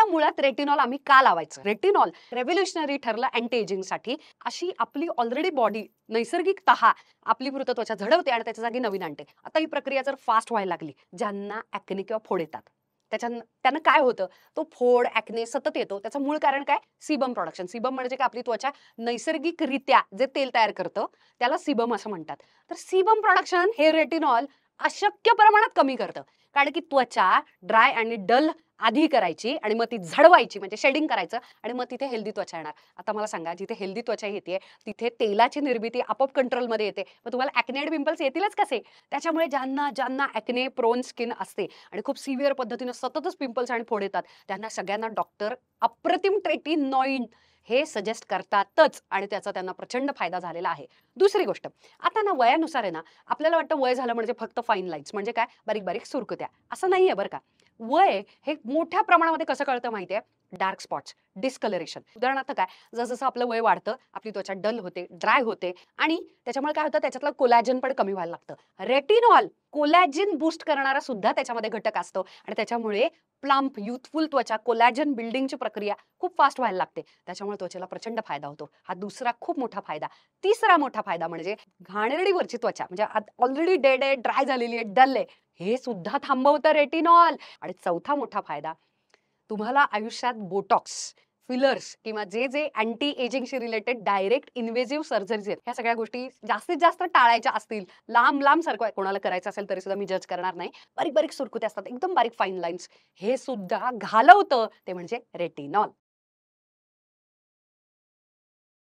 मुळात रेटिनॉल आम्ही का लावायचं? रेटिनॉल रेव्होल्युशनरी ठरलं अँटी एजिंगसाठी. अशी आपली ऑलरेडी बॉडी नैसर्गिकतः आपली मृत त्वचा झडवते आणि त्याच्या जागी नवीन आणते. आता ही प्रक्रिया जर फास्ट व्हायला लागली, ज्यांना ॲक्ने किंवा फोड येतात त्यानं काय होतं, तो फोड ॲक्ने सतत येतो. त्याचं मूळ कारण काय? Sebum production. सीबम म्हणजे काय? आपली त्वचा नैसर्गिकरित्या जे तेल तयार करतं त्याला सीबम असं म्हणतात. तर सीबम प्रोडक्शन हे रेटिनॉल अशक्य प्रमाणात कमी करतं. कारण की त्वचा ड्राय आणि डल आधी करायची आणि मग ती झडवायची, म्हणजे शेडिंग करायचं आणि मग तिथे हेल्दी त्वचा येणार. आता मला सांगा, जिथे हेल्दी त्वचा येते तिथे तेलाची निर्मिती आपोआप कंट्रोलमध्ये येते. मग तुम्हाला ॲक्नेड पिंपल्स येतीलच कसे? त्याच्यामुळे ज्यांना ज्यांना ॲक्ने प्रोन स्किन असते आणि खूप सिव्हिअर पद्धतीनं सततच पिंपल्स आणि फोड येतात, त्यांना सगळ्यांना डॉक्टर अप्रतिम रेटिनॉइड हे सजेस्ट करतातच आणि त्याचा त्यांना प्रचंड फायदा झालेला आहे. दुसरी गोष्ट, आता ना वयानुसार आहे ना, आपल्याला वाटतं वय झालं म्हणजे फक्त फाईन लाईन्स, म्हणजे काय? बारीक बारीक सुरकुत्या. असं नाहीये बरं का. वय हे मोठ्या प्रमाणामध्ये कसं कळतं माहितीये? Dark spots, discolouration. उदाहरणार्थ काय? जसं आपलं वय वाढतं, आपली त्वचा डल होते, ड्राय होते आणि त्याच्यामुळे काय होतं? त्याच्यातलं कोलॅजन पण कमी व्हायला लागतं. रेटिनॉल कोलॅजिन बूस्ट करणारा सुद्धा त्याच्यामध्ये घटक असतो आणि त्याच्यामुळे प्लम्प युथफुल त्वचा कोलॅजन बिल्डिंगची प्रक्रिया खूप फास्ट व्हायला लागते. त्याच्यामुळे त्वचेला प्रचंड फायदा होतो. हा दुसरा खूप मोठा फायदा. तिसरा मोठा फायदा म्हणजे घाणेरडीवरची त्वचा, म्हणजे ऑलरेडी डेड आहे, ड्राय झालेली आहे, डल आहे, हे सुद्धा थांबवतं रेटिनॉल. आणि चौथा मोठा फायदा, तुम्हाला आयुष्यात बोटॉक्स, फिलर्स किंवा जे जे अँटी एजिंगशी रिलेटेड डायरेक्ट इन्व्हेजिव्ह सर्जरीज आहेत, ह्या सगळ्या गोष्टी जास्तीत जास्त टाळायच्या असतील, लांब लांब सारखं कोणाला करायचं असेल तरी सुद्धा मी जज करणार नाही. बारीक बारीक सुरकुत्या असतात, एकदम बारीक फाईन लाईन्स, हे सुद्धा घालवतं ते म्हणजे रेटिनॉल.